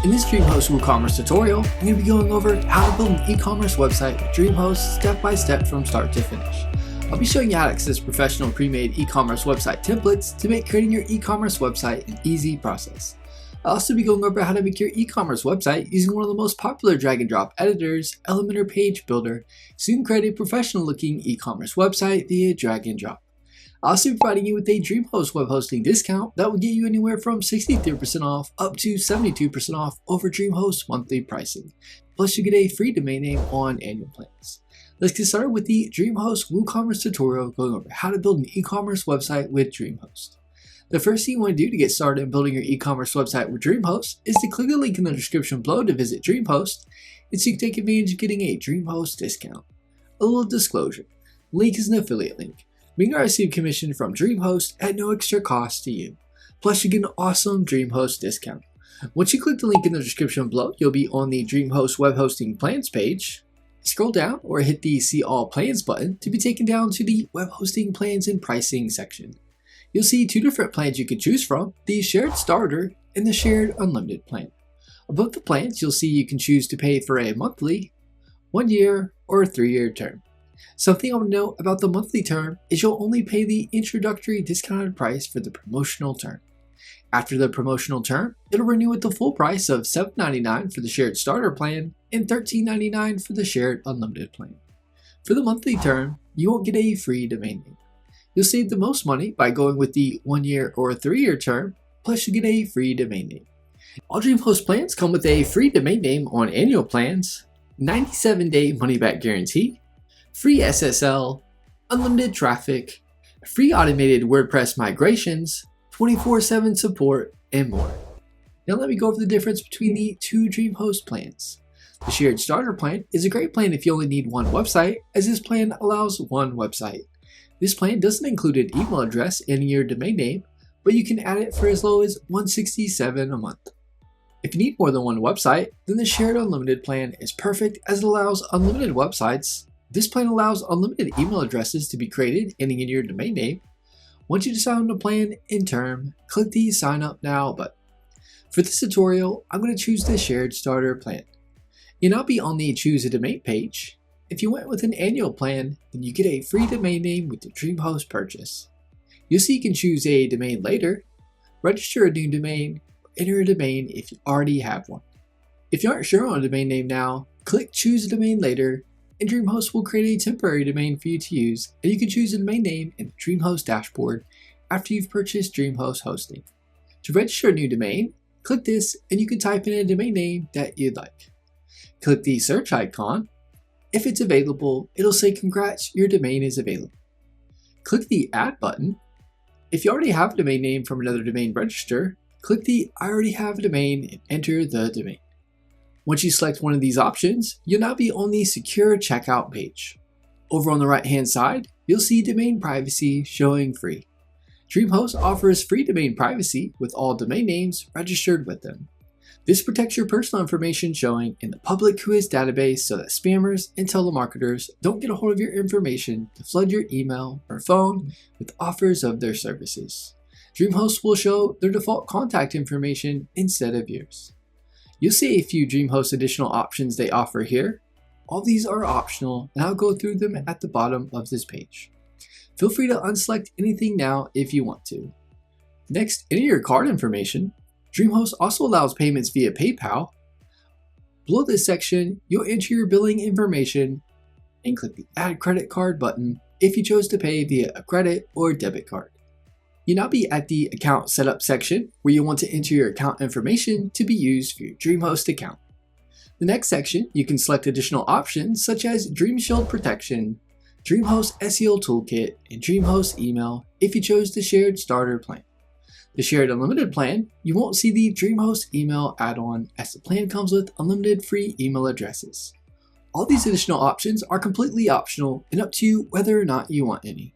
In this DreamHost WooCommerce tutorial, I'm going to be going over how to build an e-commerce website with DreamHost step by step from start to finish. I'll be showing you how to access professional pre-made e-commerce website templates to make creating your e-commerce website an easy process. I'll also be going over how to make your e-commerce website using one of the most popular drag and drop editors, Elementor Page Builder, so you can create a professional looking e-commerce website via drag and drop. I'll also be providing you with a DreamHost web hosting discount that will get you anywhere from 63% off up to 72% off over DreamHost monthly pricing. Plus you get a free domain name on annual plans. Let's get started with the DreamHost WooCommerce tutorial going over how to build an e-commerce website with DreamHost. The first thing you want to do to get started in building your e-commerce website with DreamHost is to click the link in the description below to visit DreamHost, and so you can take advantage of getting a DreamHost discount. A little disclosure, link is an affiliate link, meaning I receive commission from DreamHost at no extra cost to you. Plus you get an awesome DreamHost discount. Once you click the link in the description below, you'll be on the DreamHost web hosting plans page. Scroll down or hit the See All Plans button to be taken down to the web hosting plans and pricing section. You'll see two different plans you can choose from, the Shared Starter and the Shared Unlimited plan. Above the plans, you'll see you can choose to pay for a monthly, 1 year, or a 3-year term. Something I want to note about the monthly term is you'll only pay the introductory discounted price for the promotional term. After the promotional term, it'll renew at the full price of $7.99 for the Shared Starter plan and $13.99 for the Shared Unlimited plan. For the monthly term, you won't get a free domain name. You'll save the most money by going with the 1 year or 3-year term, plus you get a free domain name. All DreamHost plans come with a free domain name on annual plans, 97-day money-back guarantee, free SSL, unlimited traffic, free automated WordPress migrations, 24/7 support, and more. Now let me go over the difference between the two DreamHost plans. The Shared Starter plan is a great plan if you only need one website, as this plan allows one website. This plan doesn't include an email address and your domain name, but you can add it for as low as $167 a month. If you need more than one website, then the Shared Unlimited plan is perfect as it allows unlimited websites. This plan allows unlimited email addresses to be created ending in your domain name. Once you decide on the plan and term, click the Sign Up Now button. For this tutorial, I'm going to choose the Shared Starter plan. You'll now be on the Choose a Domain page. If you went with an annual plan, then you get a free domain name with the DreamHost purchase. You'll see you can choose a domain later, register a new domain, or enter a domain if you already have one. If you aren't sure on a domain name now, click Choose a Domain Later, and DreamHost will create a temporary domain for you to use, and you can choose a domain name in the DreamHost dashboard after you've purchased DreamHost hosting. To register a new domain, click this and you can type in a domain name that you'd like. Click the search icon. If it's available, it'll say congrats, your domain is available. Click the Add button. If you already have a domain name from another domain register, click the I already have a domain and enter the domain. Once you select one of these options, you'll now be on the Secure Checkout page. Over on the right hand side, you'll see Domain Privacy showing free. DreamHost offers free domain privacy with all domain names registered with them. This protects your personal information showing in the public quiz database so that spammers and telemarketers don't get a hold of your information to flood your email or phone with offers of their services. DreamHost will show their default contact information instead of yours. You'll see a few DreamHost additional options they offer here. All these are optional, and I'll go through them at the bottom of this page. Feel free to unselect anything now if you want to. Next, enter your card information. DreamHost also allows payments via PayPal. Below this section, you'll enter your billing information and click the Add Credit Card button if you chose to pay via a credit or debit card. You'll now be at the Account Setup section where you'll want to enter your account information to be used for your DreamHost account. The next section, you can select additional options such as DreamShield Protection, DreamHost SEO Toolkit, and DreamHost Email if you chose the Shared Starter plan. The Shared Unlimited plan, you won't see the DreamHost Email add-on as the plan comes with unlimited free email addresses. All these additional options are completely optional and up to you whether or not you want any.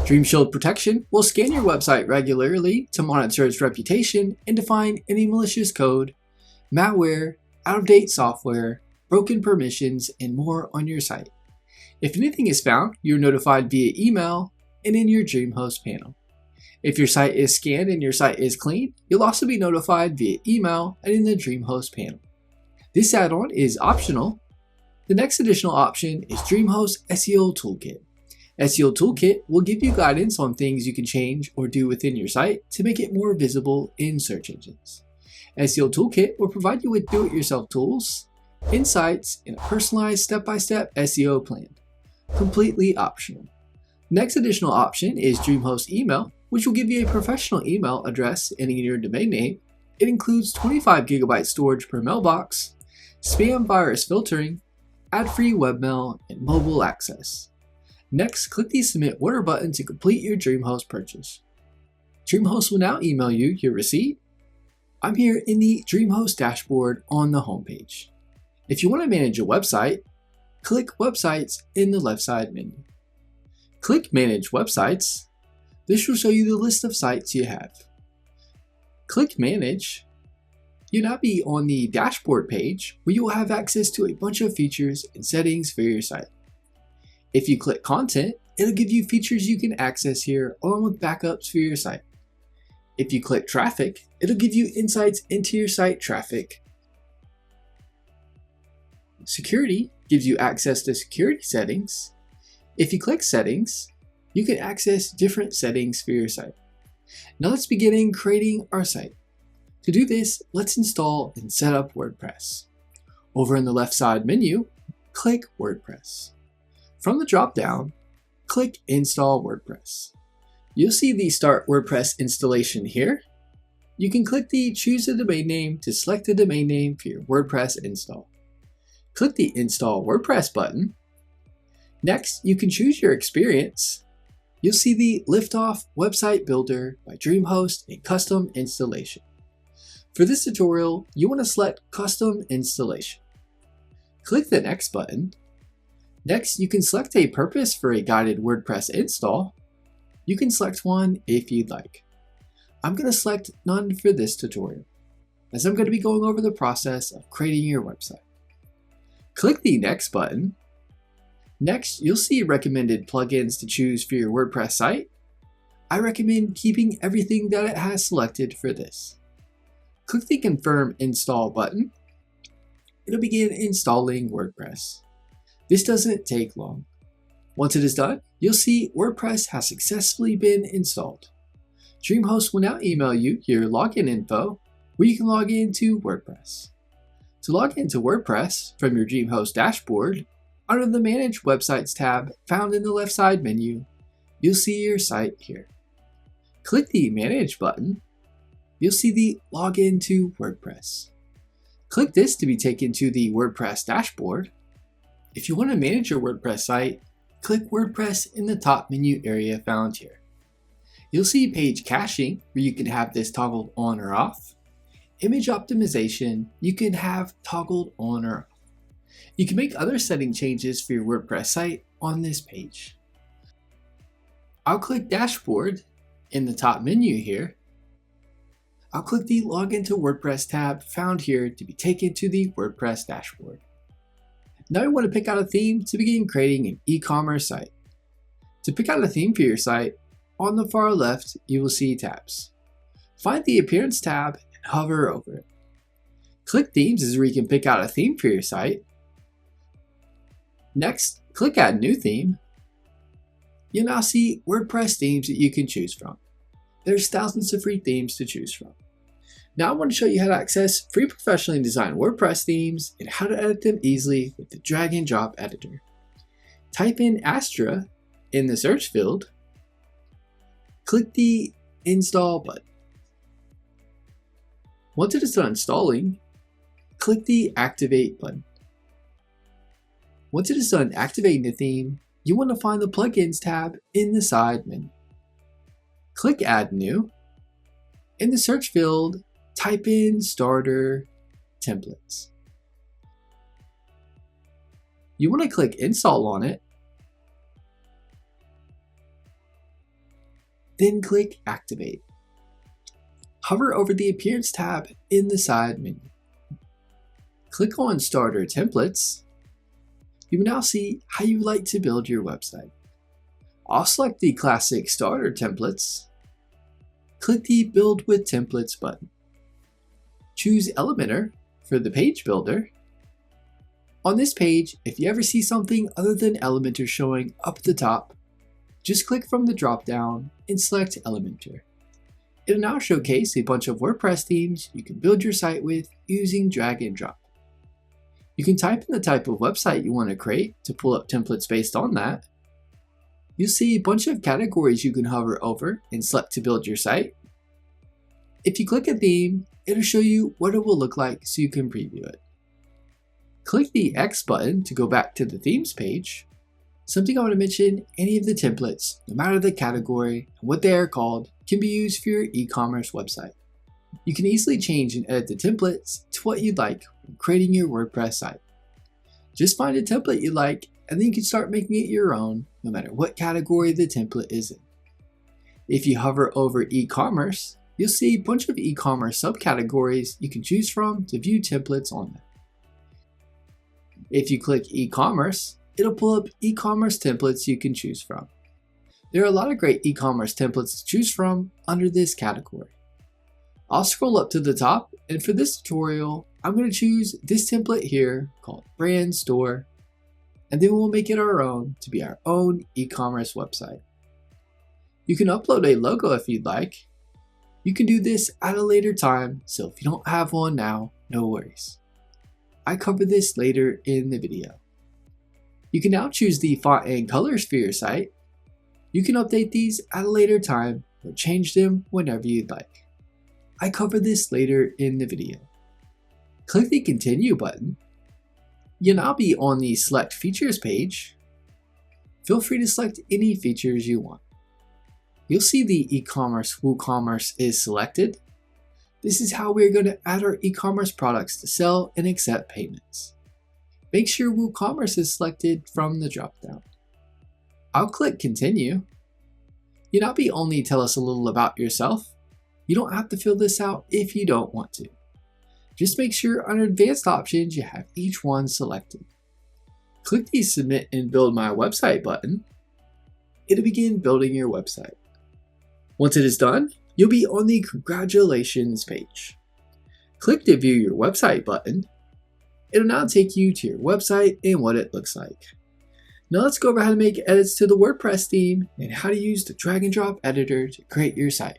DreamShield Protection will scan your website regularly to monitor its reputation and to find any malicious code, malware, out-of-date software, broken permissions, and more on your site. If anything is found, you're notified via email and in your DreamHost panel. If your site is scanned and your site is clean, you'll also be notified via email and in the DreamHost panel. This add-on is optional. The next additional option is DreamHost SEO Toolkit. SEO Toolkit will give you guidance on things you can change or do within your site to make it more visible in search engines. SEO Toolkit will provide you with do-it-yourself tools, insights, and a personalized step-by-step SEO plan. Completely optional. Next additional option is DreamHost Email, which will give you a professional email address and your domain name. It includes 25 GB storage per mailbox, spam virus filtering, ad-free webmail, and mobile access. Next, click the Submit Order button to complete your DreamHost purchase. DreamHost will now email you your receipt. I'm here in the DreamHost dashboard on the homepage. If you want to manage a website, click Websites in the left side menu. Click Manage Websites. This will show you the list of sites you have. Click Manage. You'll now be on the dashboard page where you will have access to a bunch of features and settings for your site. If you click Content, it'll give you features you can access here along with backups for your site. If you click Traffic, it'll give you insights into your site traffic. Security gives you access to security settings. If you click Settings, you can access different settings for your site. Now let's begin creating our site. To do this, let's install and set up WordPress. Over in the left side menu, click WordPress. From the drop-down, click Install WordPress. You'll see the Start WordPress installation here. You can click the Choose a Domain Name to select a domain name for your WordPress install. Click the Install WordPress button. Next, you can choose your experience. You'll see the Liftoff Website Builder by DreamHost and Custom Installation. For this tutorial, you want to select Custom Installation. Click the Next button. Next, you can select a purpose for a guided WordPress install. You can select one if you'd like. I'm going to select none for this tutorial, as I'm going to be going over the process of creating your website. Click the Next button. Next, you'll see recommended plugins to choose for your WordPress site. I recommend keeping everything that it has selected for this. Click the Confirm Install button. It'll begin installing WordPress. This doesn't take long. Once it is done, you'll see WordPress has successfully been installed. DreamHost will now email you your login info where you can log into WordPress. To log into WordPress from your DreamHost dashboard, under the Manage Websites tab found in the left side menu, you'll see your site here. Click the Manage button. You'll see the Login to WordPress. Click this to be taken to the WordPress dashboard. If you want to manage your WordPress site, click WordPress in the top menu area found here. You'll see page caching, where you can have this toggled on or off. Image optimization, you can have toggled on or off. You can make other setting changes for your WordPress site on this page. I'll click Dashboard in the top menu here. I'll click the Login to WordPress tab found here to be taken to the WordPress dashboard. Now you want to pick out a theme to begin creating an e-commerce site. To pick out a theme for your site, on the far left you will see tabs. Find the Appearance tab and hover over it. Click Themes is where you can pick out a theme for your site. Next, click Add New Theme. You'll now see WordPress themes that you can choose from. There's thousands of free themes to choose from. Now I want to show you how to access free professionally designed WordPress themes and how to edit them easily with the drag and drop editor. Type in Astra in the search field. Click the Install button. Once it is done installing, click the Activate button. Once it is done activating the theme, you want to find the Plugins tab in the side menu. Click Add New. In the search field, type in Starter Templates. You want to click Install on it, then click Activate. Hover over the Appearance tab in the side menu. Click on Starter Templates. You will now see how you would like to build your website. I'll select the classic starter templates. click the Build with Templates button. Choose Elementor for the page builder. On this page, if you ever see something other than Elementor showing up at the top, just click from the drop-down and select Elementor. It'll now showcase a bunch of WordPress themes you can build your site with using drag and drop. You can type in the type of website you want to create to pull up templates based on that. You'll see a bunch of categories you can hover over and select to build your site. If you click a theme, it'll show you what it will look like so you can preview it. Click the X button to go back to the themes page. Something I want to mention, any of the templates, no matter the category and what they are called, can be used for your e-commerce website. You can easily change and edit the templates to what you'd like when creating your WordPress site. Just find a template you like and then you can start making it your own, no matter what category the template is in. If you hover over e-commerce, you'll see a bunch of e-commerce subcategories you can choose from to view templates on them. If you click e-commerce, it'll pull up e-commerce templates you can choose from. There are a lot of great e-commerce templates to choose from under this category. I'll scroll up to the top, and for this tutorial, I'm going to choose this template here called Brand Store, and then we'll make it our own to be our own e-commerce website. You can upload a logo if you'd like. You can do this at a later time, so if you don't have one now, no worries. I cover this later in the video. You can now choose the font and colors for your site. You can update these at a later time or change them whenever you'd like. I cover this later in the video. Click the Continue button. You'll now be on the Select Features page. Feel free to select any features you want. You'll see the eCommerce WooCommerce is selected. This is how we're going to add our e-commerce products to sell and accept payments. Make sure WooCommerce is selected from the dropdown. I'll click Continue. You'll now be only tell us a little about yourself. You don't have to fill this out if you don't want to. Just make sure under Advanced Options you have each one selected. Click the Submit and Build My Website button. It'll begin building your website. Once it is done, you'll be on the Congratulations page. Click the View Your Website button. It'll now take you to your website and what it looks like. Now let's go over how to make edits to the WordPress theme and how to use the drag and drop editor to create your site.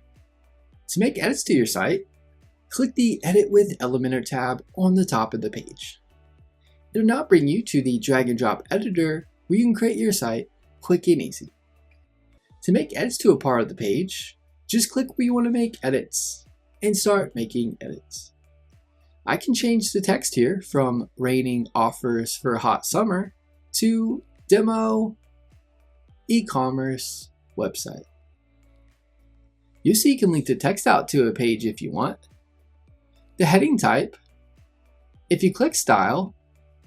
To make edits to your site, click the Edit with Elementor tab on the top of the page. It'll now bring you to the drag and drop editor where you can create your site quick and easy. To make edits to a part of the page, just click where you want to make edits and start making edits. I can change the text here from Raining Offers for a Hot Summer to Demo e-commerce website. You'll see you can link the text out to a page if you want. The heading type, if you click Style,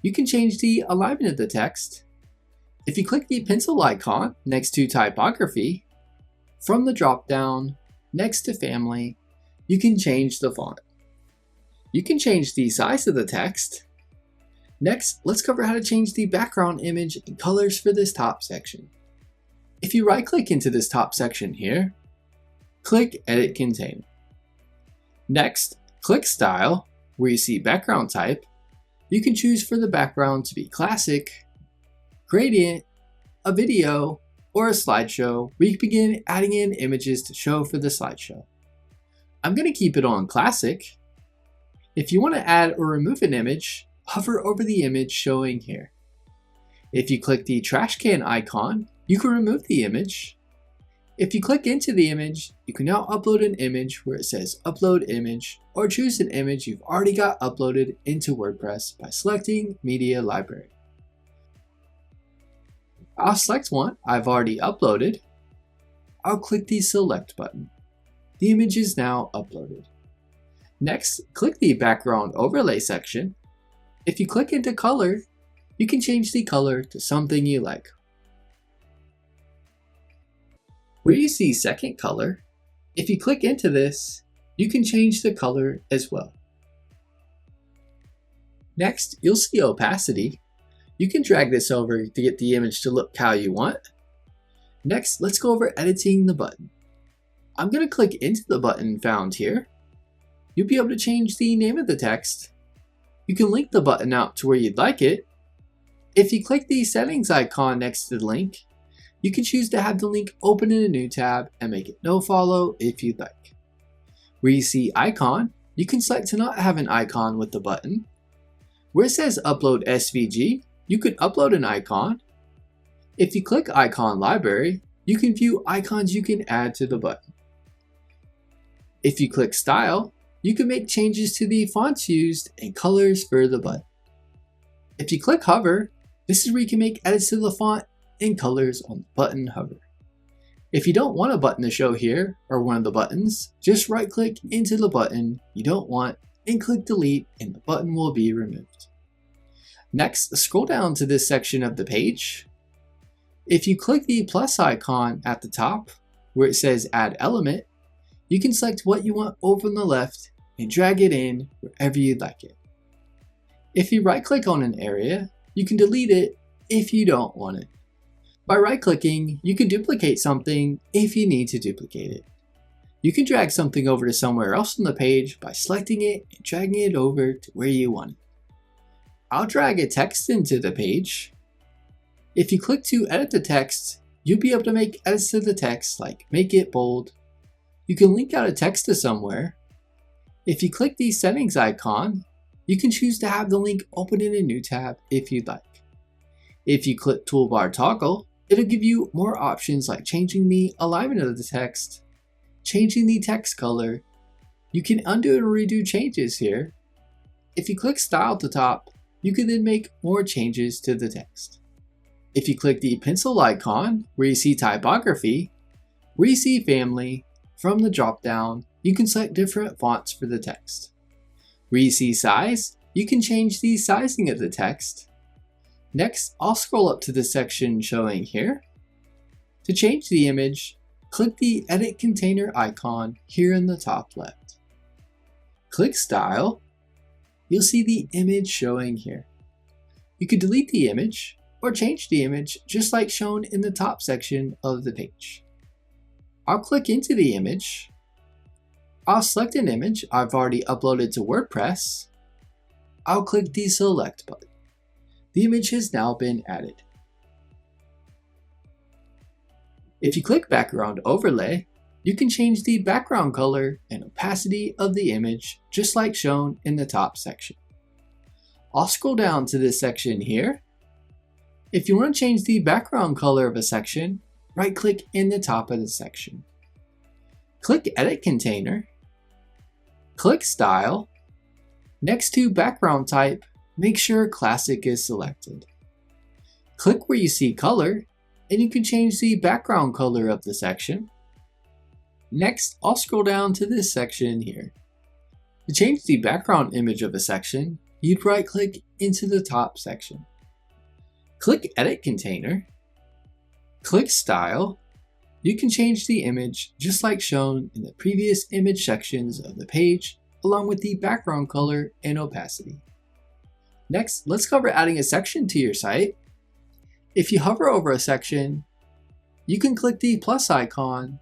you can change the alignment of the text. If you click the pencil icon next to Typography, from the drop-down next to Family, you can change the font. You can change the size of the text. Next, let's cover how to change the background image and colors for this top section. If you right-click into this top section here, click Edit Container. Next, click Style, where you see Background Type. You can choose for the background to be Classic, Gradient, a video, or a slideshow where you can begin adding in images to show for the slideshow. I'm going to keep it on Classic. If you want to add or remove an image, hover over the image showing here. If you click the trash can icon, you can remove the image. If you click into the image, you can now upload an image where it says Upload Image, or choose an image you've already got uploaded into WordPress by selecting Media Library. I'll select one I've already uploaded. I'll click the Select button. The image is now uploaded. Next, click the Background Overlay section. If you click into color, you can change the color to something you like. Where you see second color, if you click into this, you can change the color as well. Next, you'll see opacity. You can drag this over to get the image to look how you want. Next, let's go over editing the button. I'm going to click into the button found here. You'll be able to change the name of the text. You can link the button out to where you'd like it. If you click the settings icon next to the link, you can choose to have the link open in a new tab and make it nofollow if you'd like. Where you see icon, you can select to not have an icon with the button. Where it says upload SVG, you can upload an icon. If you click icon library, you can view icons you can add to the button. If you click style, you can make changes to the fonts used and colors for the button. If you click hover, this is where you can make edits to the font and colors on the button hover. If you don't want a button to show here or one of the buttons, just right click into the button you don't want and click delete and the button will be removed. Next, scroll down to this section of the page. If you click the plus icon at the top where it says add element, you can select what you want over on the left and drag it in wherever you'd like it. If you right click on an area, you can delete it if you don't want it. By right clicking, you can duplicate something if you need to duplicate it. You can drag something over to somewhere else on the page by selecting it and dragging it over to where you want it. I'll drag a text into the page. If you click to edit the text, you'll be able to make edits to the text like make it bold. You can link out a text to somewhere. If you click the settings icon, you can choose to have the link open in a new tab if you'd like. If you click toolbar toggle, it'll give you more options like changing the alignment of the text, changing the text color. You can undo and redo changes here. If you click style at the top, you can then make more changes to the text. If you click the pencil icon where you see typography, where you see family, from the drop down, you can select different fonts for the text. Where you see size, you can change the sizing of the text. Next, I'll scroll up to the section showing here. To change the image, click the edit container icon here in the top left. Click style. You'll see the image showing here. You can delete the image or change the image just like shown in the top section of the page. I'll click into the image. I'll select an image I've already uploaded to WordPress. I'll click the select button. The image has now been added. If you click background overlay, you can change the background color and opacity of the image just like shown in the top section. I'll scroll down to this section here. If you want to change the background color of a section, right-click in the top of the section. Click Edit Container. Click Style. Next to Background Type, make sure Classic is selected. Click where you see Color, and you can change the background color of the section. Next, I'll scroll down to this section here. To change the background image of a section, you'd right-click into the top section. Click Edit Container. Click Style. You can change the image just like shown in the previous image sections of the page, along with the background color and opacity. Next, let's cover adding a section to your site. If you hover over a section, you can click the plus icon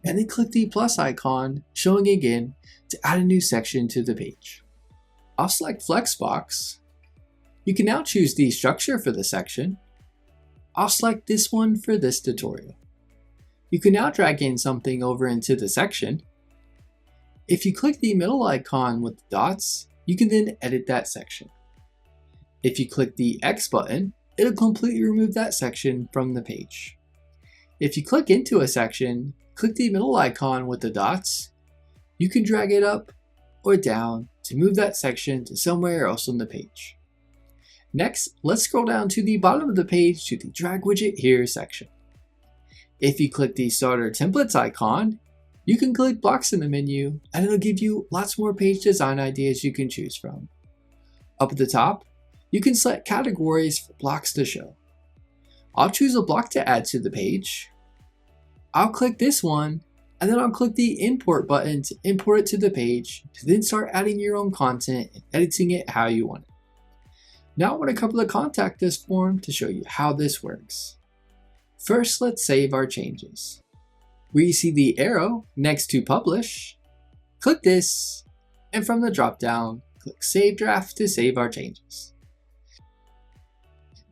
and then click the plus icon showing again to add a new section to the page. I'll select Flexbox. You can now choose the structure for the section. I'll select this one for this tutorial. You can now drag in something over into the section. If you click the middle icon with the dots, you can then edit that section. If you click the X button, it'll completely remove that section from the page. If you click into a section, click the middle icon with the dots. You can drag it up or down to move that section to somewhere else on the page. Next, let's scroll down to the bottom of the page to the Drag Widget Here section. If you click the Starter Templates icon, you can click blocks in the menu and it'll give you lots more page design ideas you can choose from. Up at the top, you can select categories for blocks to show. I'll choose a block to add to the page. I'll click this one and then I'll click the Import button to import it to the page to then start adding your own content and editing it how you want it. Now I want to cover the Contact Us form to show you how this works. First, let's save our changes. where you see the arrow next to Publish, click this, and from the drop-down, click Save Draft to save our changes.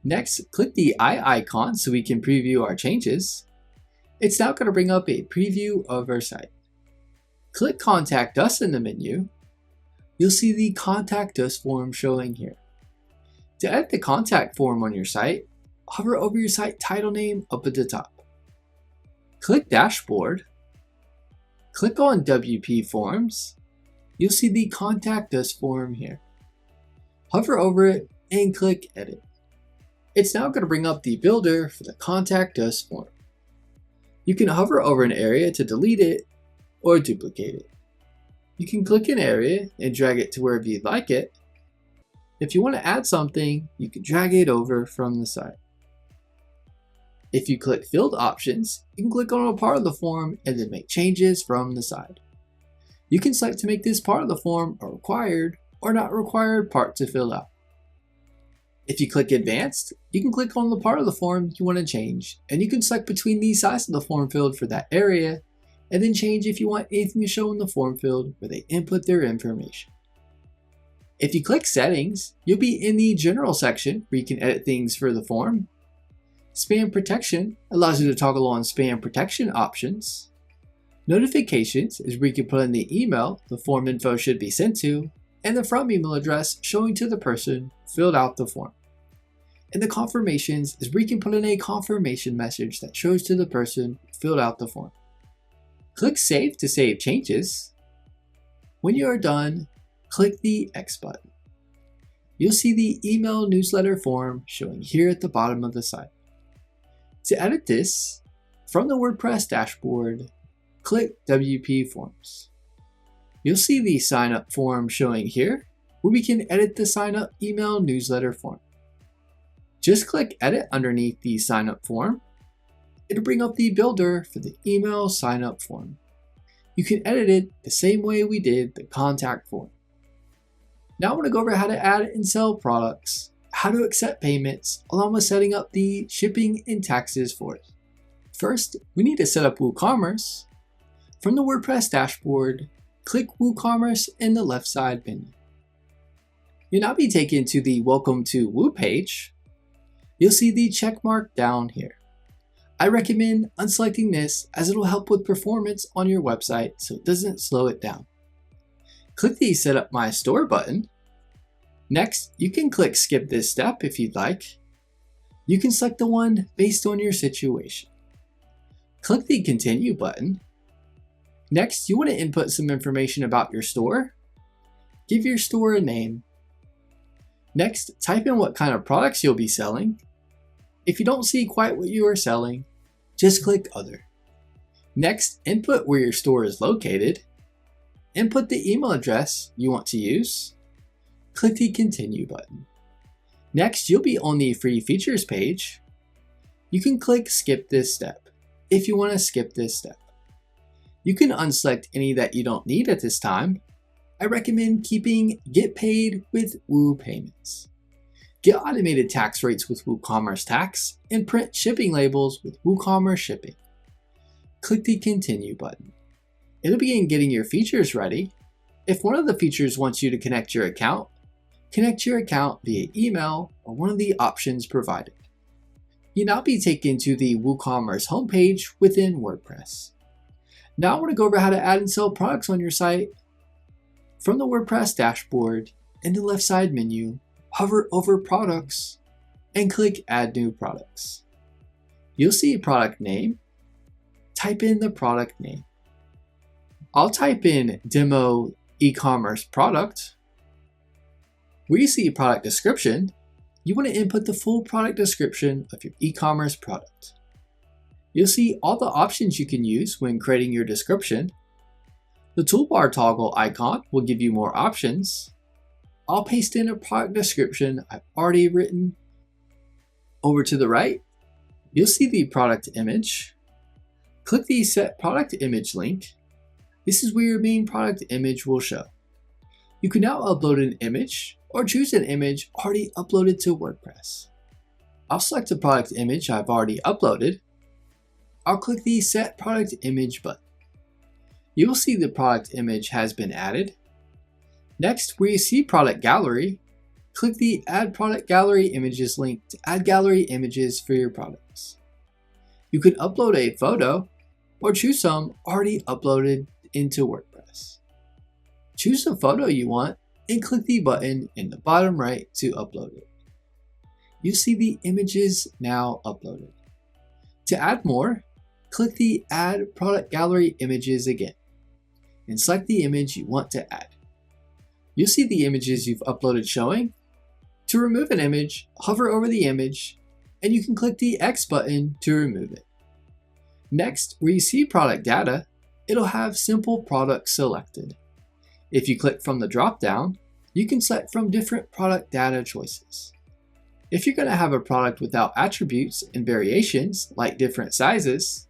Next, click the eye icon so we can preview our changes. It's now going to bring up a preview of our site. Click Contact Us in the menu. You'll see the Contact Us form showing here. To edit the contact form on your site, hover over your site title name up at the top. Click Dashboard. Click on WP Forms. You'll see the Contact Us form here. Hover over it and click Edit. It's now going to bring up the builder for the Contact Us form. You can hover over an area to delete it or duplicate it. You can click an area and drag it to wherever you'd like it. If you want to add something, you can drag it over from the site. If you click Field Options, you can click on a part of the form and then make changes from the side. You can select to make this part of the form a required or not required part to fill out. If you click Advanced, you can click on the part of the form you want to change, and you can select between the size of the form field for that area, and then change if you want anything to show in the form field where they input their information. If you click Settings, you'll be in the General section where you can edit things for the form. Spam Protection allows you to toggle on spam protection options. Notifications is where you can put in the email the form info should be sent to, and the from email address showing to the person who filled out the form. And the confirmations is where you can put in a confirmation message that shows to the person who filled out the form. Click Save to save changes. When you are done, click the X button. You'll see the email newsletter form showing here at the bottom of the site. To edit this, from the WordPress dashboard, click WP Forms. You'll see the sign up form showing here, where we can edit the sign up email newsletter form. Just click Edit underneath the sign up form. It'll bring up the builder for the email sign up form. You can edit it the same way we did the contact form. Now I want to go over how to add and sell products, how to accept payments, along with setting up the shipping and taxes for it. First, we need to set up WooCommerce. From the WordPress dashboard, click WooCommerce in the left side menu. You'll now be taken to the Welcome to Woo page. You'll see the check mark down here. I recommend unselecting this as it will help with performance on your website so it doesn't slow it down. Click the Set Up My Store button. Next, you can click Skip this step if you'd like. You can select the one based on your situation. Click the Continue button. Next, you want to input some information about your store. Give your store a name. Next, type in what kind of products you'll be selling. If you don't see quite what you are selling, just click Other. Next, input where your store is located. Input the email address you want to use. Click the Continue button. Next, you'll be on the Free Features page. You can click Skip this step if you want to skip this step. You can unselect any that you don't need at this time. I recommend keeping Get Paid with Woo Payments. Get automated tax rates with WooCommerce Tax and print shipping labels with WooCommerce Shipping. Click the Continue button. It'll begin getting your features ready. If one of the features wants you to connect your account via email or one of the options provided. You'll now be taken to the WooCommerce homepage within WordPress. Now I want to go over how to add and sell products on your site. From the WordPress dashboard, in the left side menu, hover over Products and click Add New Products. You'll see a product name. Type in the product name. I'll type in Demo eCommerce Product. Where you see product description, you want to input the full product description of your e-commerce product. You'll see all the options you can use when creating your description. The toolbar toggle icon will give you more options. I'll paste in a product description I've already written. Over to the right, you'll see the product image. Click the Set Product Image link. This is where your main product image will show. You can now upload an image or choose an image already uploaded to WordPress. I'll select the product image I've already uploaded. I'll click the Set Product Image button. You will see the product image has been added. Next, where you see Product Gallery, click the Add Product Gallery Images link to add gallery images for your products. You can upload a photo or choose some already uploaded into WordPress. Choose the photo you want and click the button in the bottom right to upload it. You'll see the images now uploaded. To add more, click the Add Product Gallery Images again and select the image you want to add. You'll see the images you've uploaded showing. To remove an image, hover over the image and you can click the X button to remove it. Next, where you see product data, it'll have simple products selected. If you click from the drop-down, you can select from different product data choices. If you're going to have a product without attributes and variations like different sizes,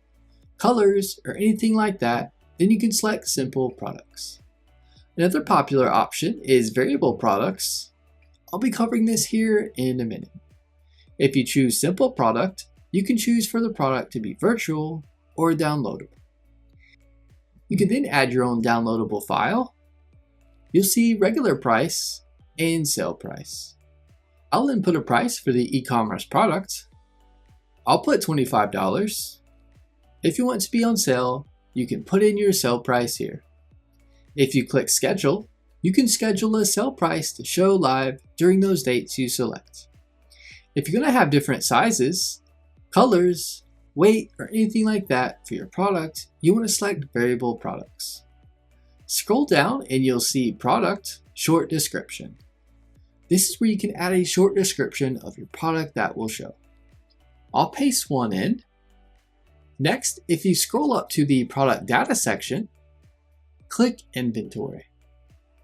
colors, or anything like that, then you can select simple products. Another popular option is variable products. I'll be covering this here in a minute. If you choose simple product, you can choose for the product to be virtual or downloadable. You can then add your own downloadable file. You'll see regular price and sale price. I'll input a price for the e-commerce product. I'll put $25. If you want to be on sale, you can put in your sale price here. If you click schedule, you can schedule a sale price to show live during those dates you select. If you're going to have different sizes, colors, weight, or anything like that for your product, you want to select variable products. Scroll down and you'll see product, short description. This is where you can add a short description of your product that will show. I'll paste one in. Next, if you scroll up to the product data section, click inventory.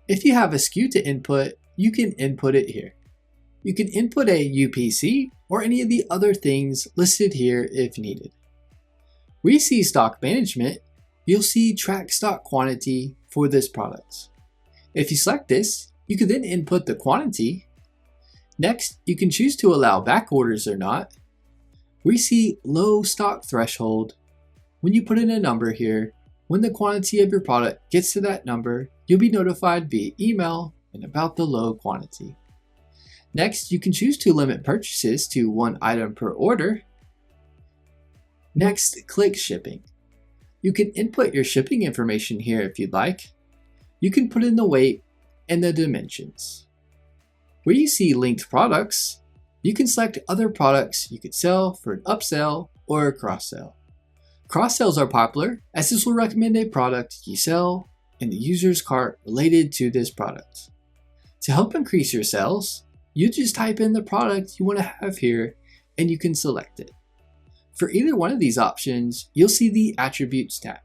If you have a SKU to input, you can input it here. You can input a UPC or any of the other things listed here if needed. Where you see stock management, you'll see track stock quantity for this product. If you select this, you can then input the quantity. Next, you can choose to allow back orders or not. We see low stock threshold. When you put in a number here, when the quantity of your product gets to that number, you'll be notified via email and about the low quantity. Next, you can choose to limit purchases to 1 item per order. Next, click shipping. You can input your shipping information here if you'd like. You can put in the weight and the dimensions. Where you see linked products, you can select other products you could sell for an upsell or a cross-sell. Cross-sells are popular as this will recommend a product you sell in the user's cart related to this product. To help increase your sales, you just type in the product you want to have here and you can select it. For either one of these options, you'll see the Attributes tab.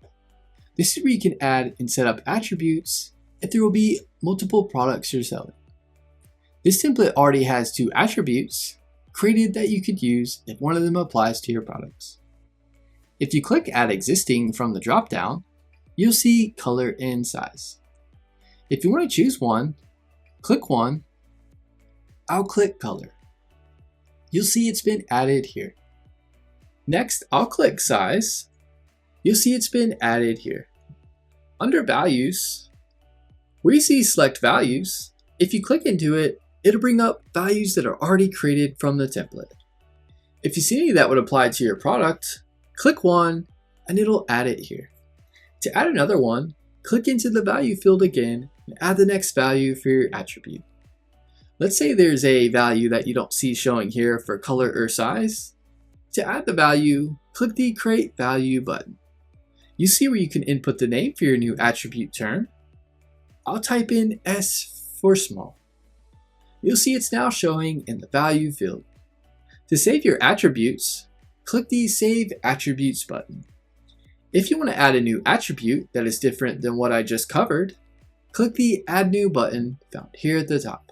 This is where you can add and set up attributes if there will be multiple products you're selling. This template already has 2 attributes created that you could use if one of them applies to your products. If you click Add Existing from the drop-down, you'll see color and size. If you want to choose one, click one. I'll click color. You'll see it's been added here. Next, I'll click size. You'll see it's been added here. Under values, where you see select values, if you click into it, it'll bring up values that are already created from the template. If you see any that would apply to your product, click one and it'll add it here. To add another one, click into the value field again and add the next value for your attribute. Let's say there's a value that you don't see showing here for color or size. To add the value, click the Create Value button. You see where you can input the name for your new attribute term. I'll type in S for small. You'll see it's now showing in the value field. To save your attributes, click the Save Attributes button. If you want to add a new attribute that is different than what I just covered, click the Add New button found here at the top.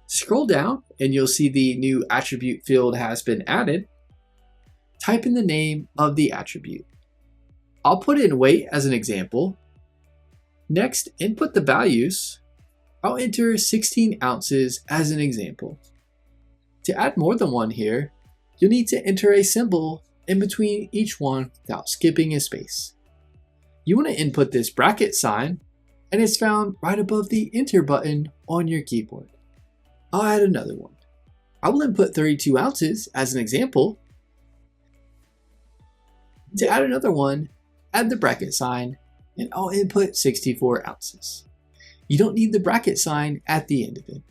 Scroll down and you'll see the new attribute field has been added. Type in the name of the attribute. I'll put in weight as an example. Next, input the values. I'll enter 16 ounces as an example. To add more than one here, you'll need to enter a symbol in between each one without skipping a space. You want to input this bracket sign, and it's found right above the Enter button on your keyboard. I'll add another one. I will input 32 ounces as an example. To add another one, add the bracket sign, and I'll input 64 ounces. You don't need the bracket sign at the end of it.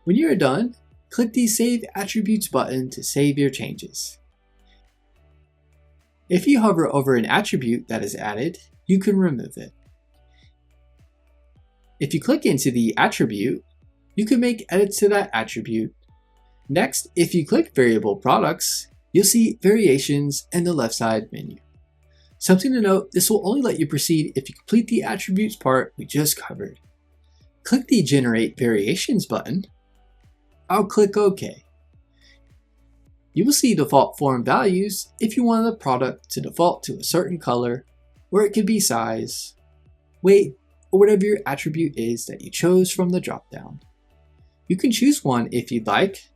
When you're done, click the Save Attributes button to save your changes. If you hover over an attribute that is added, you can remove it. If you click into the attribute, you can make edits to that attribute. Next, if you click Variable Products, you'll see variations in the left side menu. Something to note, this will only let you proceed if you complete the attributes part we just covered. Click the Generate Variations button. I'll click OK. You will see default form values if you want the product to default to a certain color, or it could be size, weight, or whatever your attribute is that you chose from the dropdown. You can choose one if you'd like.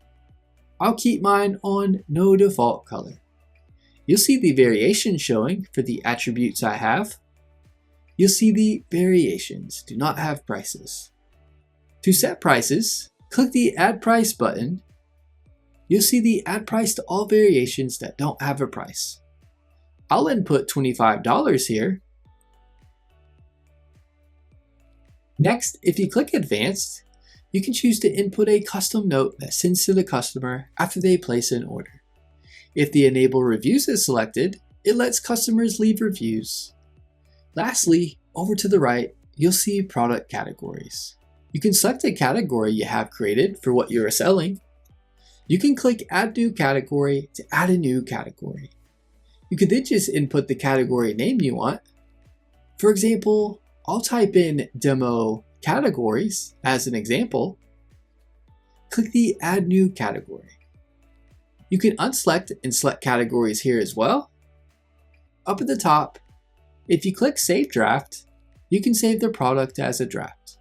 I'll keep mine on no default color. You'll see the variations showing for the attributes I have. You'll see the variations do not have prices. To set prices, click the Add Price button. You'll see the Add Price to all variations that don't have a price. I'll input $25 here. Next, if you click Advanced, you can choose to input a custom note that sends to the customer after they place an order. If the Enable Reviews is selected, it lets customers leave reviews. Lastly, over to the right, you'll see product categories. You can select a category you have created for what you are selling. You can click Add New Category to add a new category. You could then just input the category name you want. For example, I'll type in Demo Categories as an example. Click the Add New Category. You can unselect and select categories here as well. Up at the top, if you click Save Draft, you can save the product as a draft.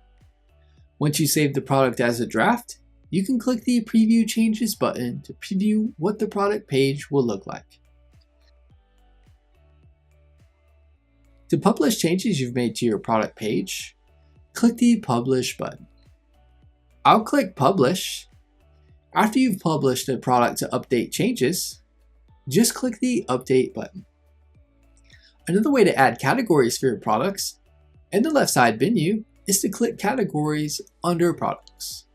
Once you save the product as a draft, you can click the Preview Changes button to preview what the product page will look like. To publish changes you've made to your product page, click the Publish button. I'll click Publish. After you've published a product to update changes, just click the Update button. Another way to add categories for your products in the left side menu is to click Categories under Products.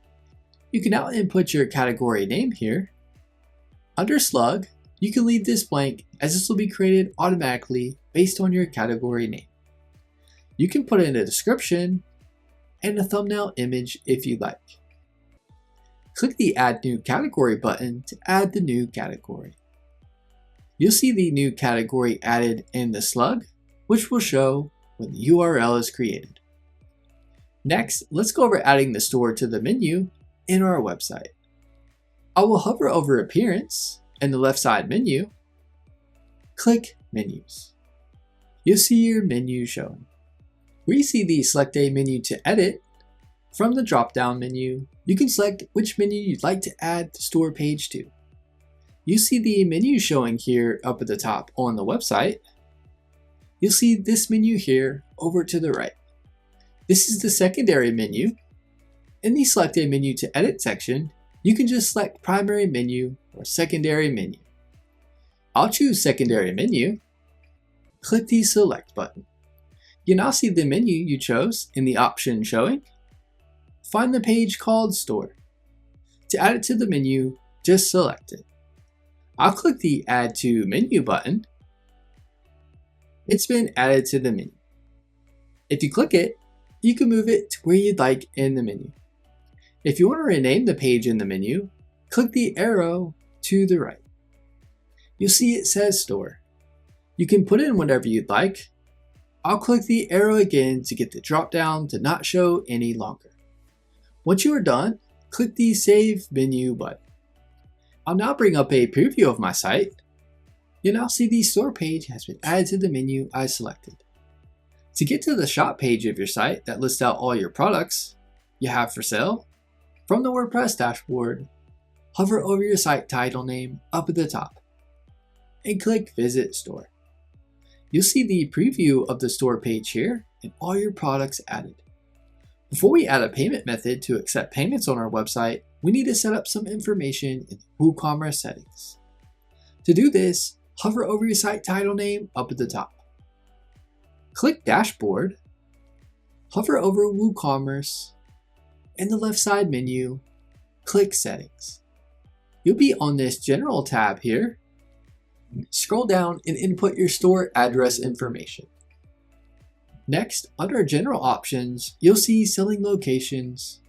You can now input your category name here. Under Slug, you can leave this blank as this will be created automatically based on your category name. You can put in a description and a thumbnail image if you'd like. Click the Add New Category button to add the new category. You'll see the new category added in the slug, which will show when the URL is created. Next, let's go over adding the store to the menu in our website. I will hover over Appearance in the left side menu. Click Menus. You'll see your menu showing. Where you see the Select a Menu to Edit, from the drop-down menu, you can select which menu you'd like to add the store page to. You see the menu showing here up at the top on the website. You'll see this menu here over to the right. This is the secondary menu. In the Select a Menu to Edit section, you can just select Primary Menu or Secondary Menu. I'll choose Secondary Menu. Click the Select button. You now see the menu you chose in the option showing. Find the page called Store. To add it to the menu, just select it. I'll click the Add to Menu button. It's been added to the menu. If you click it, you can move it to where you'd like in the menu. If you want to rename the page in the menu, click the arrow to the right. You'll see it says Store. You can put in whatever you'd like. I'll click the arrow again to get the drop-down to not show any longer. Once you are done, click the Save Menu button. I'll now bring up a preview of my site. You'll now see the store page has been added to the menu I selected. To get to the shop page of your site that lists out all your products you have for sale, from the WordPress dashboard, hover over your site title name up at the top. and click Visit Store. You'll see the preview of the store page here and all your products added. Before we add a payment method to accept payments on our website, we need to set up some information in WooCommerce settings. To do this, hover over your site title name up at the top. Click Dashboard, hover over WooCommerce. In the left side menu, click Settings. You'll be on this General tab here. Scroll down and input your store address information. Next, under General Options, you'll see Selling Locations.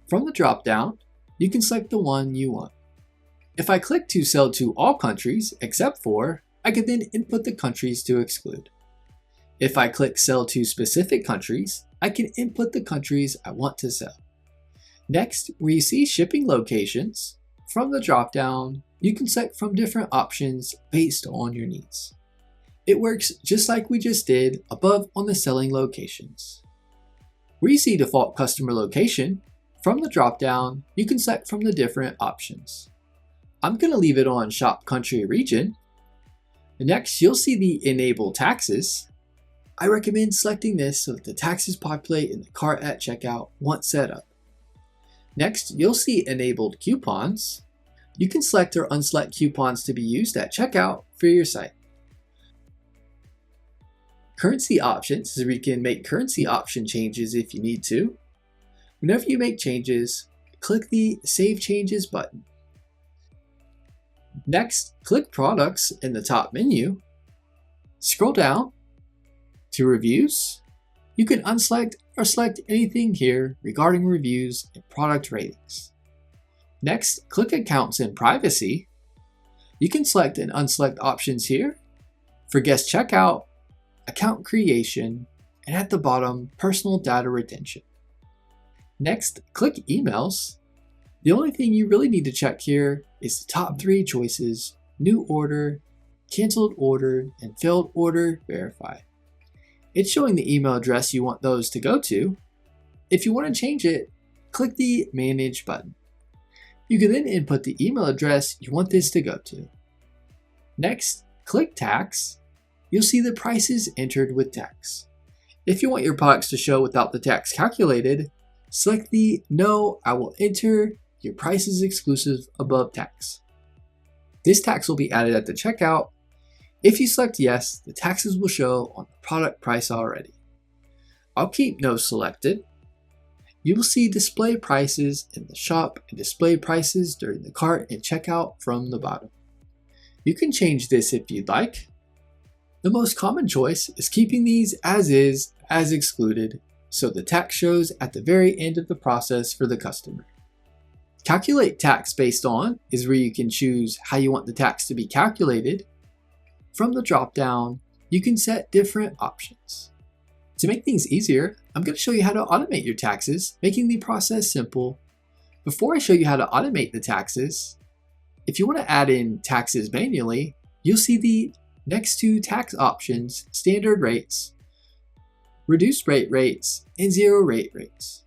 From the drop-down, you can select the one you want. If I click to sell to all countries except for, I can then input the countries to exclude. If I click Sell to specific countries, I can input the countries I want to sell. Next, where you see Shipping Locations, from the drop-down, you can select from different options based on your needs. It works just like we just did above on the Selling Locations. Where you see Default Customer Location, from the drop-down, you can select from the different options. I'm going to leave it on Shop Country Region. Next, you'll see the Enable Taxes. I recommend selecting this so that the taxes populate in the cart at checkout once set up. Next, you'll see Enabled Coupons. You can select or unselect coupons to be used at checkout for your site. Currency options is where you can make currency option changes if you need to. Whenever you make changes, click the Save Changes button. Next, click Products in the top menu. Scroll down to Reviews. You can unselect or select anything here regarding reviews and product ratings. Next, click Accounts and Privacy. You can select and unselect options here for guest checkout, account creation, and at the bottom, personal data retention. Next, click Emails. The only thing you really need to check here is the top 3 choices: New Order, Canceled Order, and Failed Order Verify. It's showing the email address you want those to go to. If you want to change it, click the Manage button. You can then input the email address you want this to go to. Next, click Tax. You'll see the prices entered with tax. If you want your products to show without the tax calculated, select the No, I will enter your prices exclusive above tax. This tax will be added at the checkout. If you select Yes, the taxes will show on the product price already. I'll keep No selected. You will see display prices in the shop and display prices during the cart and checkout from the bottom. You can change this if you'd like. The most common choice is keeping these as is, as excluded, so the tax shows at the very end of the process for the customer. Calculate tax based on is where you can choose how you want the tax to be calculated. From the drop-down, you can set different options. To make things easier, I'm going to show you how to automate your taxes, making the process simple. Before I show you how to automate the taxes, if you want to add in taxes manually, you'll see the next 2 tax options: Standard Rates, Reduced Rate Rates, and Zero Rate Rates.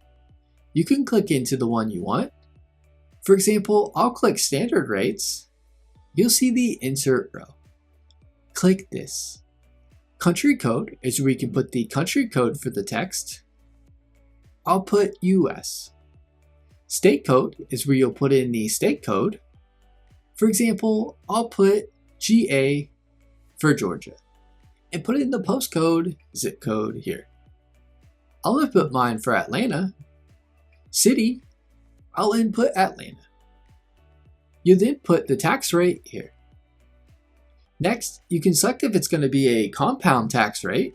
You can click into the one you want. For example, I'll click Standard Rates. You'll see the Insert row. Click this. Country code is where you can put the country code for the text. I'll put US. State code is where you'll put in the state code. For example, I'll put GA for Georgia and put in the postcode zip code here. I'll input mine for Atlanta. City, I'll input Atlanta. You then put the tax rate here. Next, you can select if it's going to be a compound tax rate.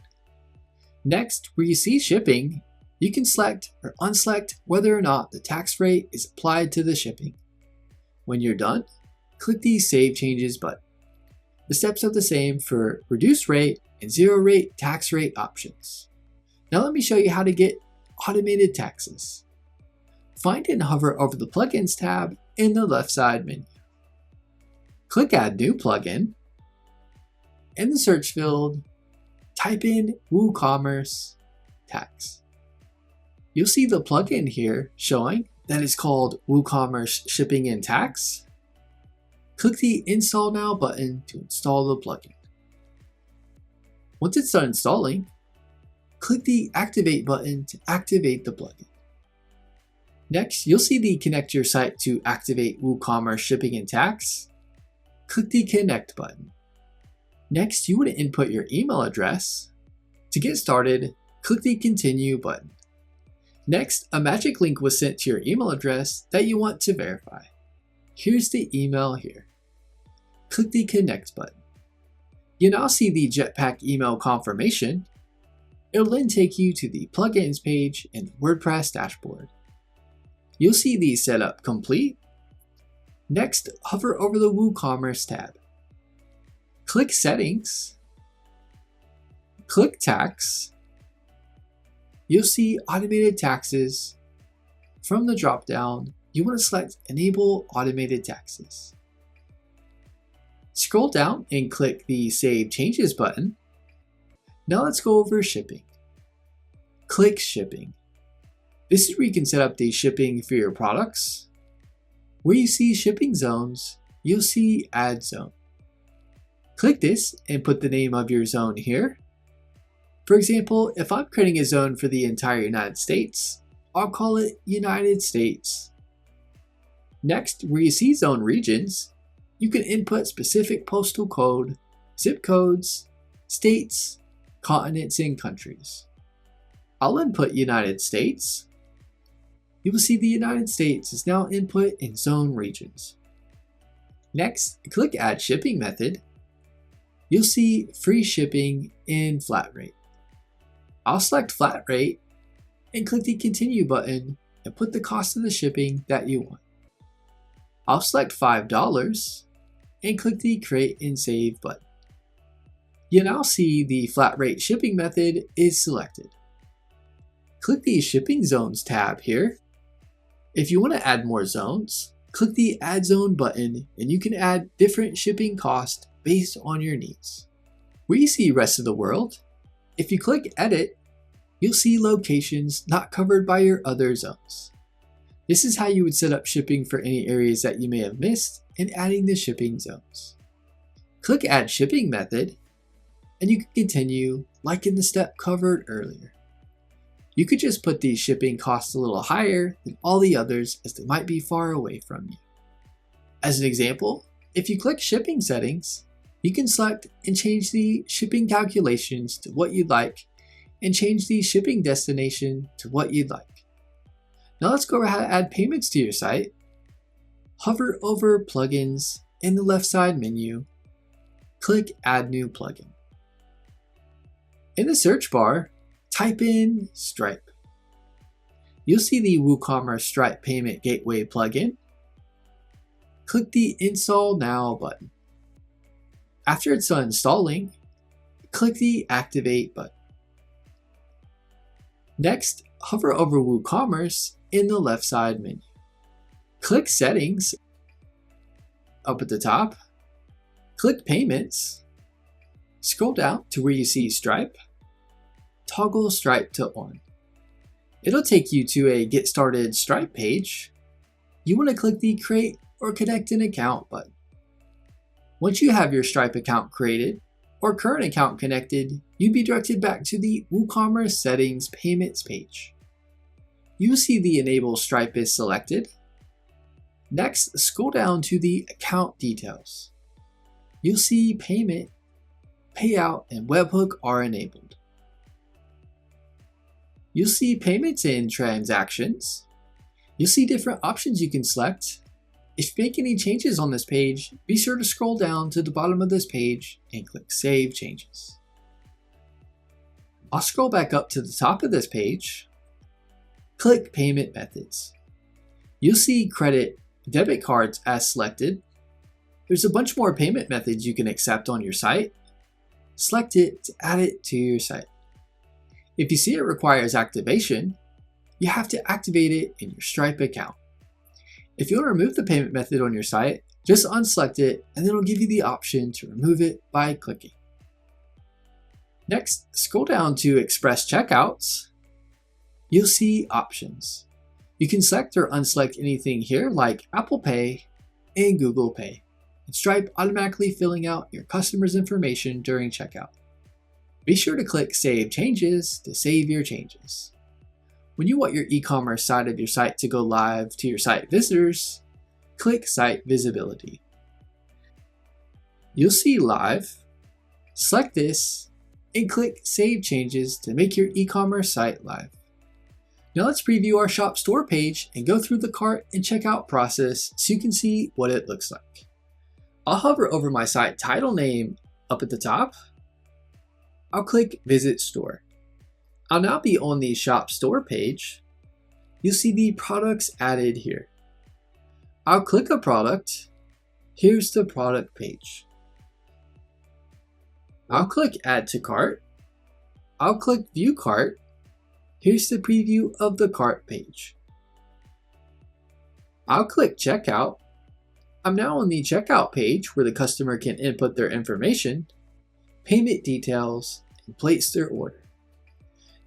Next, where you see shipping, you can select or unselect whether or not the tax rate is applied to the shipping. When you're done, click the Save Changes button. The steps are the same for reduced rate and zero rate tax rate options. Now let me show you how to get automated taxes. Find and hover over the Plugins tab in the left side menu. Click Add New Plugin. In the search field, type in WooCommerce Tax. You'll see the plugin here showing that it's called WooCommerce Shipping and Tax. Click the Install Now button to install the plugin. Once it's done installing, click the Activate button to activate the plugin. Next, you'll see the Connect Your Site to Activate WooCommerce Shipping and Tax. Click the Connect button. Next, you want to input your email address. To get started, click the Continue button. Next, a magic link was sent to your email address that you want to verify. Here's the email here. Click the Connect button. You'll now see the Jetpack email confirmation. It'll then take you to the Plugins page in the WordPress dashboard. You'll see the Setup Complete. Next, hover over the WooCommerce tab. Click Settings. Click Tax. You'll see Automated Taxes. From the drop-down, you want to select Enable Automated Taxes. Scroll down and click the Save Changes button. Now let's go over shipping. Click Shipping. This is where you can set up the shipping for your products. Where you see shipping zones, you'll see Add Zone. Click this and put the name of your zone here. For example, if I'm creating a zone for the entire United States, I'll call it United States. Next, where you see zone regions, you can input specific postal code, zip codes, states, continents, and countries. I'll input United States. You will see the United States is now input in zone regions. Next, click Add Shipping Method. You'll see free shipping and flat rate. I'll select flat rate and click the Continue button and put the cost of the shipping that you want. I'll select $5 and click the Create and Save button. You now see the flat rate shipping method is selected. Click the Shipping Zones tab here. If you want to add more zones, click the Add Zone button and you can add different shipping costs based on your needs. Where you see Rest of the World, if you click Edit, you'll see locations not covered by your other zones. This is how you would set up shipping for any areas that you may have missed and adding the shipping zones. Click Add Shipping Method and you can continue like in the step covered earlier. You could just put these shipping costs a little higher than all the others as they might be far away from you. As an example, if you click Shipping Settings, you can select and change the shipping calculations to what you'd like and change the shipping destination to what you'd like. Now let's go over how to add payments to your site. Hover over Plugins in the left side menu. Click Add New Plugin. In the search bar, type in Stripe. You'll see the WooCommerce Stripe Payment Gateway plugin. Click the Install Now button. After it's done installing, click the Activate button. Next, hover over WooCommerce in the left side menu. Click Settings up at the top. Click Payments. Scroll down to where you see Stripe. Toggle Stripe to on. It'll take you to a Get Started Stripe page. You want to click the Create or Connect an Account button. Once you have your Stripe account created or current account connected, you'll be directed back to the WooCommerce Settings Payments page. You'll see the Enable Stripe is selected. Next, scroll down to the Account Details. You'll see Payment, Payout, and Webhook are enabled. You'll see Payments and Transactions. You'll see different options you can select. If you make any changes on this page, be sure to scroll down to the bottom of this page and click Save Changes. I'll scroll back up to the top of this page. Click Payment Methods. You'll see Credit, Debit Cards as selected. There's a bunch more payment methods you can accept on your site. Select it to add it to your site. If you see it requires activation, you have to activate it in your Stripe account. If you want to remove the payment method on your site, just unselect it and then it'll give you the option to remove it by clicking. Next, scroll down to Express Checkouts. You'll see Options. You can select or unselect anything here like Apple Pay and Google Pay. and Stripe automatically filling out your customer's information during checkout. Be sure to click Save Changes to save your changes. When you want your e-commerce side of your site to go live to your site visitors, click Site Visibility. You'll see Live, select this, and click Save Changes to make your e-commerce site live. Now let's preview our shop store page and go through the cart and checkout process so you can see what it looks like. I'll hover over my site title name up at the top. I'll click Visit Store. I'll now be on the shop store page. You'll see the products added here. I'll click a product. Here's the product page. I'll click Add to Cart. I'll click View Cart. Here's the preview of the cart page. I'll click Checkout. I'm now on the checkout page where the customer can input their information, payment details, and place their order.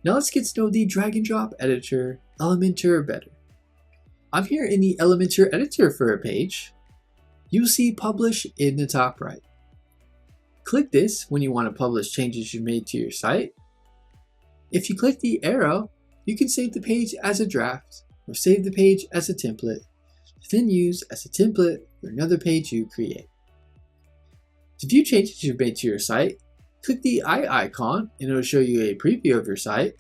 Now let's get to know the drag and drop editor, Elementor, better. I'm here in the Elementor editor for a page. You'll see Publish in the top right. Click this when you want to publish changes you made to your site. If you click the arrow, you can save the page as a draft or save the page as a template, then use as a template for another page you create. To view changes you've made to your site, click the eye icon and it'll show you a preview of your site.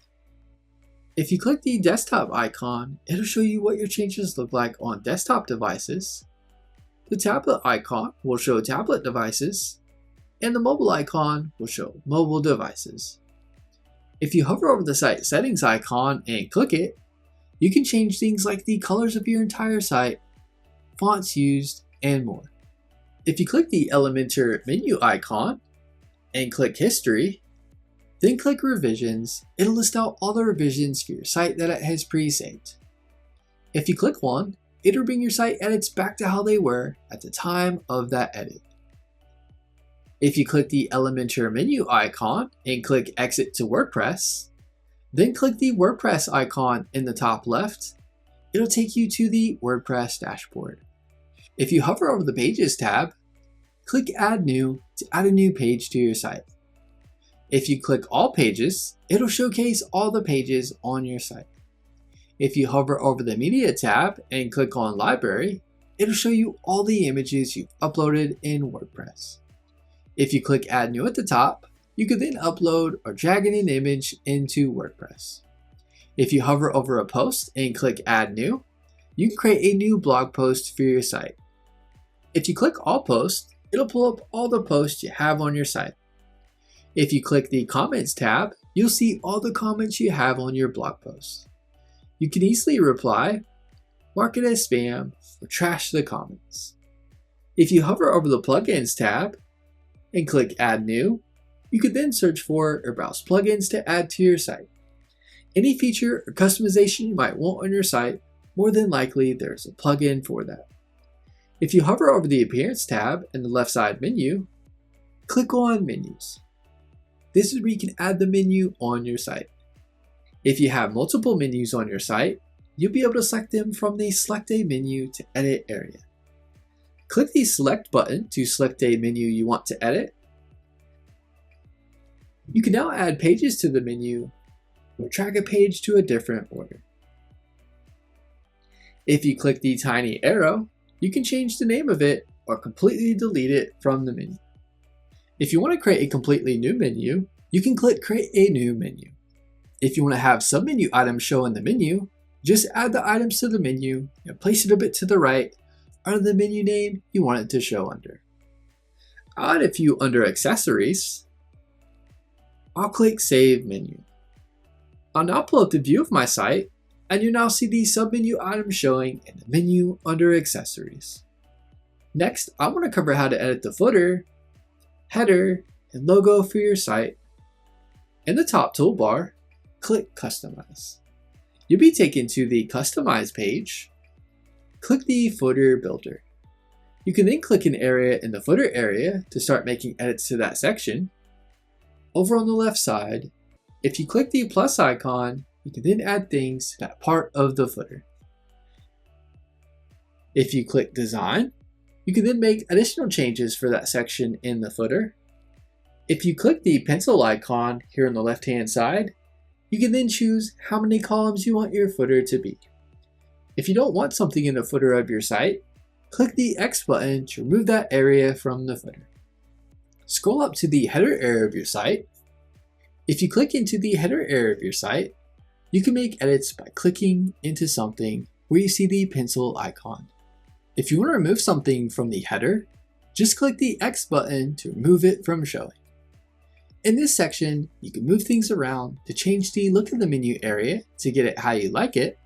If you click the desktop icon, it'll show you what your changes look like on desktop devices. The tablet icon will show tablet devices, and the mobile icon will show mobile devices. If you hover over the site settings icon and click it, you can change things like the colors of your entire site, fonts used, and more. If you click the Elementor menu icon and click History, then click Revisions, it'll list out all the revisions for your site that it has pre-saved. If you click one, it'll bring your site edits back to how they were at the time of that edit. If you click the Elementor menu icon and click Exit to WordPress, then click the WordPress icon in the top left, it'll take you to the WordPress dashboard. If you hover over the Pages tab, click Add New to add a new page to your site. If you click All Pages, it'll showcase all the pages on your site. If you hover over the Media tab and click on Library, it'll show you all the images you've uploaded in WordPress. If you click Add New at the top, you can then upload or drag in an image into WordPress. If you hover over a post and click Add New, you can create a new blog post for your site. If you click All Posts, it'll pull up all the posts you have on your site. If you click the Comments tab, you'll see all the comments you have on your blog post. You can easily reply, mark it as spam, or trash the comments. If you hover over the Plugins tab and click Add New, you can then search for or browse plugins to add to your site. Any feature or customization you might want on your site, more than likely there's a plugin for that. If you hover over the Appearance tab in the left side menu, click on Menus. This is where you can add the menu on your site. If you have multiple menus on your site, you'll be able to select them from the Select a Menu to Edit area. Click the Select button to select a menu you want to edit. You can now add pages to the menu or drag a page to a different order. If you click the tiny arrow, you can change the name of it or completely delete it from the menu. If you want to create a completely new menu, you can click Create a New Menu. If you want to have submenu items show in the menu, just add the items to the menu and place it a bit to the right under the menu name you want it to show under. I'll add a few under Accessories. I'll click Save Menu. I'll now pull up the view of my site, and you'll now see the submenu items showing in the menu under Accessories. Next, I want to cover how to edit the footer, header, and logo for your site. In the top toolbar, click Customize. You'll be taken to the Customize page. Click the Footer Builder. You can then click an area in the footer area to start making edits to that section. Over on the left side, if you click the plus icon, you can then add things to that part of the footer. If you click Design, You can then make additional changes for that section in the footer. If you click the pencil icon here on the left-hand side, you can then choose how many columns you want your footer to be. If you don't want something in the footer of your site, click the X button to remove that area from the footer. Scroll up to the header area of your site. If you click into the header area of your site, you can make edits by clicking into something where you see the pencil icon. If you want to remove something from the header, just click the X button to remove it from showing. In this section, you can move things around to change the look of the menu area to get it how you like it.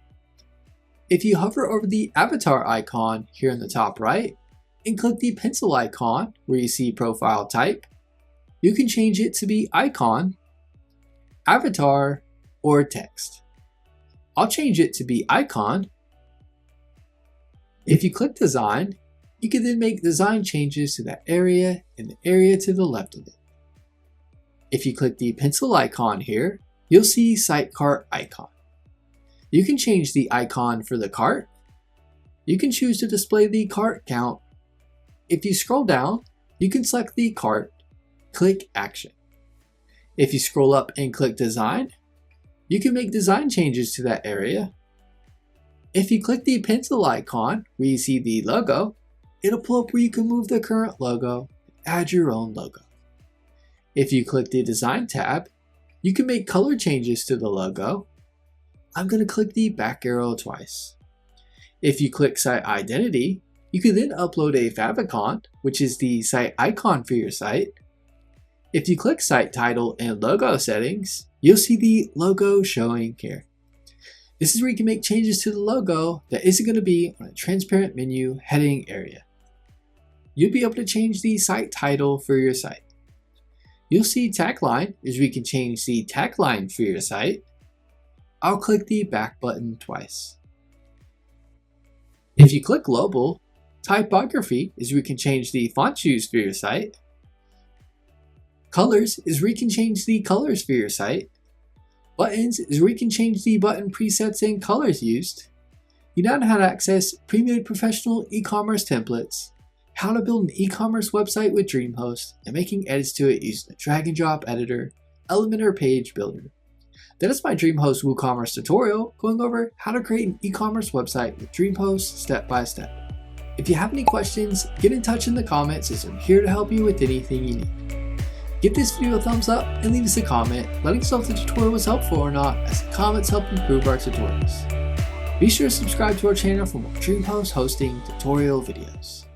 If you hover over the avatar icon here in the top right and click the pencil icon where you see profile type, you can change it to be icon, avatar, or text. I'll change it to be icon. If you click design, you can then make design changes to that area and the area to the left of it. If you click the pencil icon here, you'll see site cart icon. You can change the icon for the cart. You can choose to display the cart count. If you scroll down, you can select the cart, click action. If you scroll up and click design, you can make design changes to that area. If you click the pencil icon where you see the logo, it'll pull up where you can move the current logo and add your own logo. If you click the design tab, you can make color changes to the logo. I'm going to click the back arrow twice. If you click site identity, you can then upload a favicon, which is the site icon for your site. If you click site title and logo settings, you'll see the logo showing here. This is where you can make changes to the logo that isn't going to be on a transparent menu heading area. You'll be able to change the site title for your site. You'll see tagline is where you can change the tagline for your site. I'll click the back button twice. If you click global, typography is where you can change the fonts used for your site. Colors is where you can change the colors for your site. Buttons is where you can change the button presets and colors used. You now know how to access pre-made professional e-commerce templates, how to build an e-commerce website with DreamHost, and making edits to it using the drag and drop editor, Elementor page builder. That is my DreamHost WooCommerce tutorial going over how to create an e-commerce website with DreamHost step by step. If you have any questions, get in touch in the comments as I'm here to help you with anything you need. Give this video a thumbs up and leave us a comment letting us know if the tutorial was helpful or not, as the comments help improve our tutorials. Be sure to subscribe to our channel for more DreamHost hosting tutorial videos.